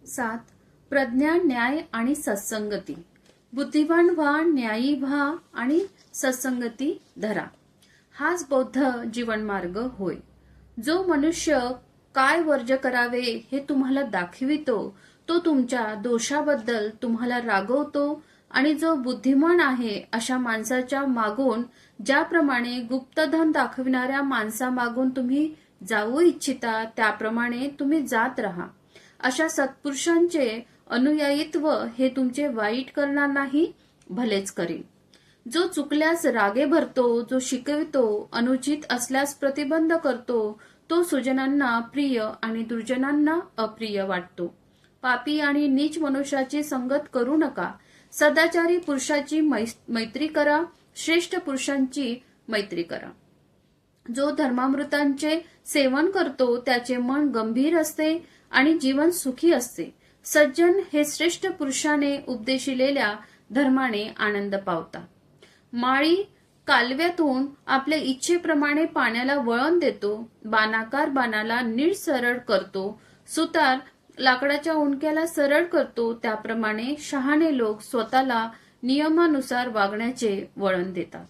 7. प्रज्ञा, न्याय आणि सत्संगती. बुद्धिवान व्हा, न्यायी व्हा आणि सत्संगती धरा. हाच बौद्ध जीवनमार्ग होय. जो मनुष्य काय वर्ज्य करावे हे तुम्हाला दाखवितो, तो तुमच्या दोषाबद्दल तुम्हाला रागवतो आणि जो बुद्धिमान आहे अशा माणसाच्या मागून, ज्याप्रमाणे गुप्तधन दाखविणाऱ्या माणसामागून तुम्ही जाऊ इच्छिता त्याप्रमाणे तुम्ही जात राहा. अशा सत्पुरुषांचे अनुयायित्व हे तुमचे वाईट करणार नाही, भलेच करेल. जो चुकल्यास रागे भरतो, जो शिकवितो, अनुचित असल्यास प्रतिबंध करतो, तो सुजनांना प्रिय आणि दुर्जनांना अप्रिय वाटतो. पापी आणि नीच मनुष्याची संगत करू नका. सदाचारी पुरुषाची मैत्री करा, श्रेष्ठ पुरुषांची मैत्री करा. जो धर्मामृतांचे सेवन करतो त्याचे मन गंभीर असते आणि जीवन सुखी असते. सज्जन हे श्रेष्ठ पुरुषाने उपदेशिलेल्या धर्माने आनंद पावतात. माळी कालव्यातून आपल्या इच्छेप्रमाणे पाण्याला वळण देतो. बाणाकार बाणाला नीट सरळ करतो. सुतार लाकडाच्या उंडक्याला सरळ करतो. त्याप्रमाणे शहाणे लोक स्वतःला नियमानुसार वागण्याचे वळण देतात.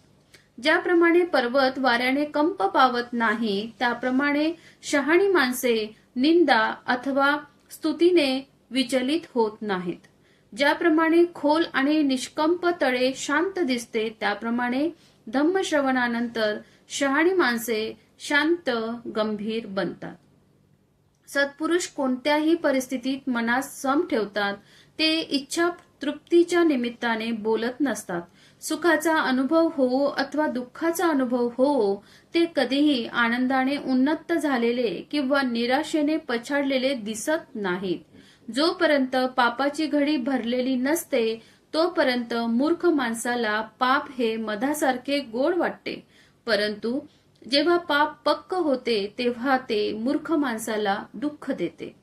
ज्याप्रमाणे पर्वत वाऱ्याने कंप पावत नाही, त्याप्रमाणे शहाणी माणसे निंदा अथवा स्तुतीने विचलित होत नाहीत. ज्याप्रमाणे खोल आणि निष्कंप तळे शांत दिसते, त्याप्रमाणे धम्मश्रवणानंतर शहाणी माणसे शांत गंभीर बनतात. सत्पुरुष कोणत्याही परिस्थितीत मनात सम ठेवतात. ते इच्छा तृप्तीच्या निमित्ताने बोलत नसतात. सुखाचा अनुभव होवो अथवा दुःखाचा अनुभव होवो, ते कधीही आनंदाने उन्नत झालेले किंवा निराशेने पछाडलेले दिसत नाहीत. जोपर्यंत पापाची घडी भरलेली नसते, तोपर्यंत मूर्ख माणसाला पाप हे मधासारखे गोड वाटते. परंतु जेव्हा पाप पक्क होते तेव्हा ते मूर्ख माणसाला दुःख देते.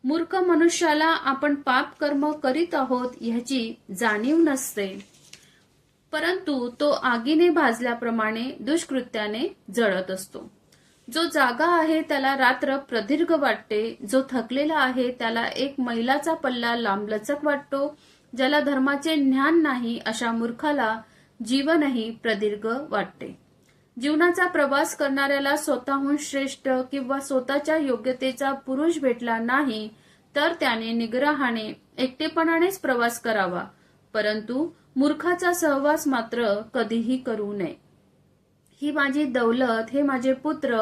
मूर्ख मनुष्याला आपण पाप कर्म करीत आहोत ह्याची जाणीव नसते, परंतु तो आगीने भाजल्याप्रमाणे दुष्कृत्याने जळत असतो. जो जागा आहे त्याला रात्र प्रदीर्घ वाटते. जो थकलेला आहे त्याला एक मैलाचा पल्ला लांबलचक वाटतो. ज्याला धर्माचे ज्ञान नाही अशा मूर्खाला जीवनही प्रदीर्घ वाटते. जीवनाचा प्रवास करणाऱ्याला स्वतःहून श्रेष्ठ किंवा स्वतःच्या योग्यतेचा पुरुष भेटला नाही तर त्याने निग्रहाने एकटेपणानेच प्रवास करावा, परंतु मूर्खाचा सहवास मात्र कधीही करू नये. ही माझी दौलत, हे माझे पुत्र,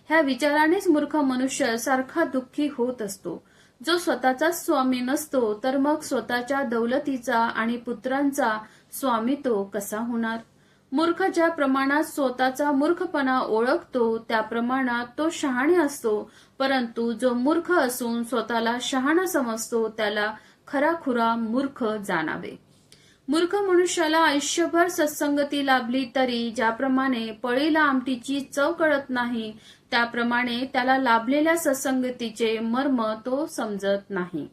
ह्या विचारानेच मूर्ख मनुष्य सारखा दुःखी होत असतो. जो स्वतःचा स्वामी नसतो तर मग स्वतःच्या दौलतीचा आणि पुत्रांचा स्वामी तो कसा होणार? मूर्ख ज्या प्रमाणात स्वतःचा मूर्खपणा ओळखतो त्या प्रमाणात तो शहाणे असतो, परंतु जो मूर्ख असून स्वतःला शहाणा समजतो त्याला खराखुरा मूर्ख जाणावे. मूर्ख मनुष्याला आयुष्यभर सत्संगती लाभली तरी ज्याप्रमाणे पळीला आमटीची चव कळत नाही, त्याप्रमाणे त्याला लाभलेल्या सत्संगतीचे मर्म तो समजत नाही.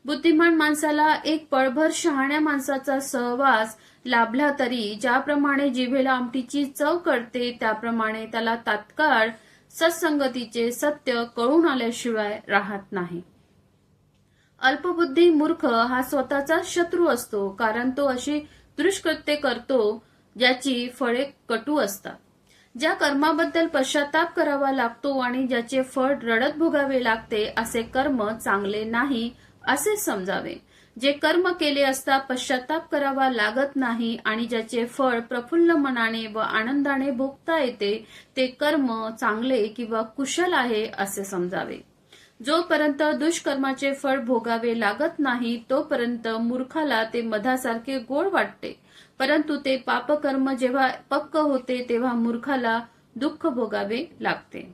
बुद्धिमान माणसाला एक पळभर शहाण्या माणसाचा सहवास लाभला तरी ज्याप्रमाणे जिभेला आमटीची चव कळते त्याप्रमाणे त्याला तात्काळ सत्संगतीचे सत्य कळून आल्याशिवाय राहत नाही. अल्पबुद्धी मूर्ख हा स्वतःचा शत्रू असतो, कारण तो अशी दुष्कृत्ये करतो ज्याची फळे कटू असतात. ज्या कर्माबद्दल पश्चाताप करावा लागतो आणि ज्याचे फळ रडत भोगावे लागते असे कर्म चांगले नाही असे समजावे. जे कर्म केले असता पश्चाताप करावा लागत नाही आणि ज्याचे फळ प्रफुल्ल मनाने व आनंदाने भोगता येते ते कर्म चांगले किंवा कुशल आहे असे समजावे. जोपर्यंत दुष्कर्माचे फळ भोगावे लागत नाही तोपर्यंत मूर्खाला ते मधासारखे गोड वाटते, परंतु ते पापकर्म जेव्हा पक्क होते तेव्हा मूर्खाला दुःख भोगावे लागते.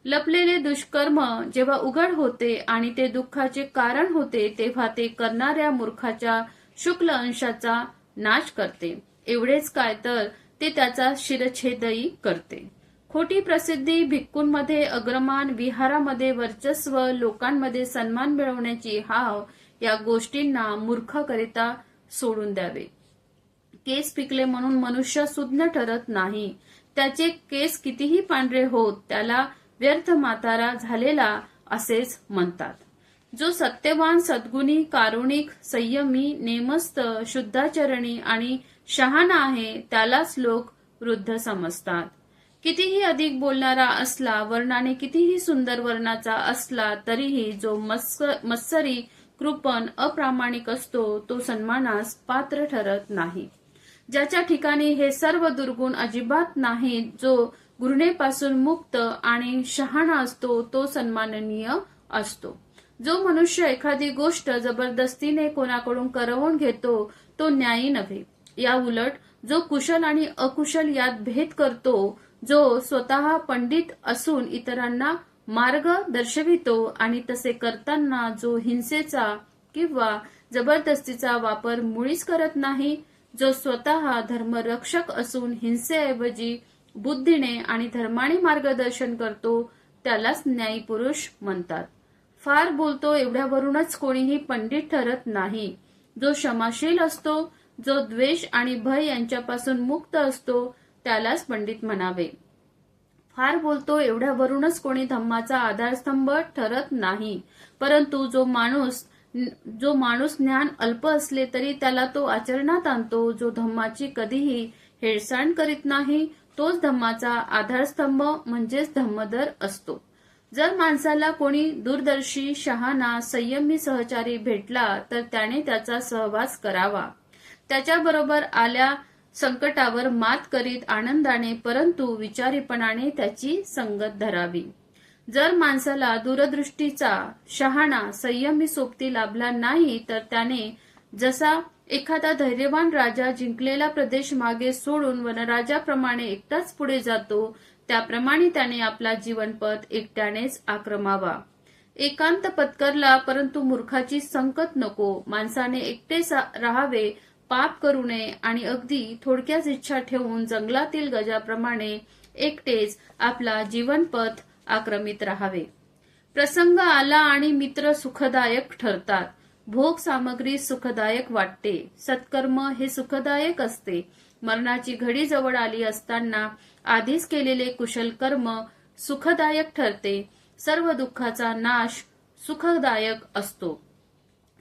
लपलेले दुष्कर्म जेव्हा उघड होते आणि ते दुःखाचे कारण होते तेव्हा ते करणाऱ्या मूर्खाच्या शुक्ल अंशाचा नाश करते. एवढेच काय तर ते त्याचा शिरच्छेदही करते. खोटी प्रसिद्धी, भिक्खूंमध्ये अग्रमान, विहारामध्ये वर्चस्व, लोकांमध्ये सन्मान मिळवण्याची हाव या गोष्टींना मूर्खाकरिता सोडून द्यावे. केस पिकले म्हणून मनुष्य सुज्ञ ठरत नाही. त्याचे केस कितीही पांढरे होत त्याला व्यर्थ म्हातारा झालेला असेच म्हणतात. जो सत्यवान, सद्गुणी, कारुणिक, संयमी, नेमस्त, शुद्धाचरणी आणि शहाणा आहे त्यालाच लोक वृद्ध समजतात. कितीही अधिक बोलणारा असला, वर्णाने कितीही सुंदर वर्णाचा असला तरीही जो मत्सरी, कृपण, अप्रामाणिक असतो तो सन्मानास पात्र ठरत नाही. ज्याच्या ठिकाणी हे सर्व दुर्गुण अजिबात नाहीत, जो घृणेपासून मुक्त आणि शहाणा असतो तो सन्माननीय असतो. जो मनुष्य एखादी गोष्ट जबरदस्तीने कोणाकडून करवून घेतो तो न्यायी नव्हे. या उलट जो कुशल आणि अकुशल यात भेद करतो, जो स्वतः पंडित असून इतरांना मार्ग दर्शवितो आणि तसे करताना जो हिंसेचा किंवा जबरदस्तीचा वापर मुळीच करत नाही, जो स्वतः धर्मरक्षक असून हिंसेऐवजी बुद्धीने आणि धर्माने मार्गदर्शन करतो त्यालाच न्यायी पुरुष म्हणतात. फार बोलतो एवढ्यावरूनच कोणीही पंडित ठरत नाही. जो क्षमाशील असतो, जो द्वेष आणि भय यांच्यापासून मुक्त असतो त्यालाच पंडित म्हणावे. फार बोलतो एवढ्यावरूनच कोणी धम्माचा आधारस्तंभ ठरत नाही. परंतु जो माणूस ज्ञान अल्प असले तरी त्याला तो आचरणात आणतो, जो धम्माची कधीही हेळसांड करीत नाही, तोच धम्माचा आधारस्तंभ म्हणजेच धम्मदर असतो. जर माणसाला कोणी दूरदर्शी, शहाणा, संयमी सहचारी भेटला तर त्याने त्याचा सहवास करावा. त्याच्याबरोबर आल्या संकटावर मात करीत आनंदाने परंतु विचारीपणाने त्याची संगत धरावी. जर माणसाला दूरदृष्टीचा, शहाणा, संयमी सोबती लाभला नाही तर त्याने जसा एखादा धैर्यवान राजा जिंकलेला प्रदेश मागे सोडून वनराजाप्रमाणे एकटाच पुढे जातो, त्याप्रमाणे त्याने आपला जीवनपथ एकट्यानेच आक्रमावा. एकांत पत्करला परंतु मूर्खाची संकत नको. माणसाने एकटेच राहावे, पाप करू नये आणि अगदी थोडक्याच इच्छा ठेवून जंगलातील गजाप्रमाणे एकटेच आपला जीवनपथ आक्रमित राहावे. प्रसंग आला आणि मित्र सुखदायक ठरतात. भोग सामग्री सुखदायक वाटते. सत्कर्म हे सुखदायक असते. मरणाची घडी जवळ आली असताना आधीच केलेले कुशल कर्म सुखदायक ठरते. सर्व दुःखाचा नाश सुखदायक असतो.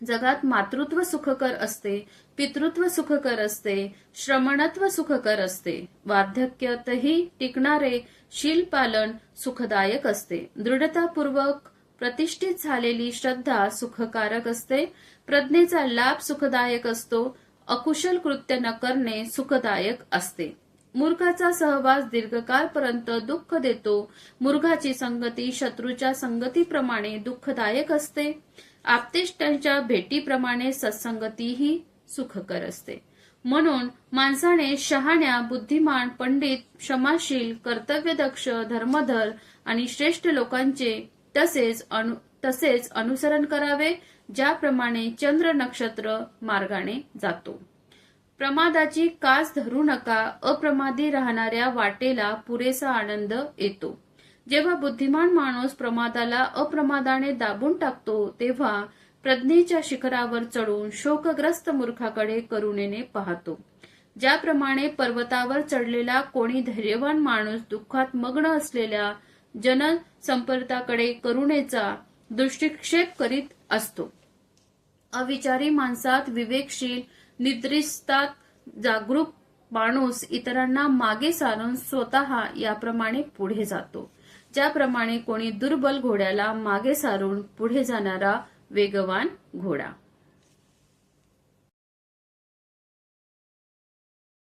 जगात मातृत्व सुखकर असते, पितृत्व सुखकर असते, श्रमणत्व सुखकर असते. वार्धक्यातही टिकणारे शीलपालन सुखदायक असते. दृढतापूर्वक प्रतिष्ठित झालेली श्रद्धा सुखकारक असते. प्रज्ञेचा लाभ सुखदायक असतो. अकुशल कृत्य न करणे सुखदायक असते. मूर्खाचा सहवास दीर्घकाळपर्यंत दुःख देतो. मूर्खाची संगती शत्रूच्या संगतीप्रमाणे दुःखदायक असते. आप्तेष्टांच्या भेटीप्रमाणे सत्संगतीही सुखकर असते. म्हणून माणसाने शहाण्या, बुद्धिमान, पंडित, क्षमाशील, कर्तव्यदक्ष, धर्मधर आणि श्रेष्ठ लोकांचे तसेच अनुसरण करावे, ज्याप्रमाणे चंद्र नक्षत्र मार्गाने जातो. प्रमादाची कास धरू नका. अप्रमादी राहणाऱ्या वाटेला पुरेसा आनंद येतो. जेव्हा बुद्धिमान माणूस प्रमादाला अप्रमादाने दाबून टाकतो तेव्हा प्रज्ञेच्या शिखरावर चढून शोकग्रस्त मूर्खाकडे करुणेने पाहतो. ज्याप्रमाणे पर्वतावर चढलेला कोणी धैर्यवान माणूस दुःखात मग्न असलेल्या जनसंपर्काकडे करुणेचा दृष्टिक्षेप करीत असतो. अविचारी माणसात विवेकशील, निद्रिस्तात जागरूक माणूस इतरांना मागे सारून स्वतः याप्रमाणे पुढे जातो. ज्याप्रमाणे कोणी दुर्बल घोड्याला मागे सारून पुढे जाणारा वेगवान घोडा.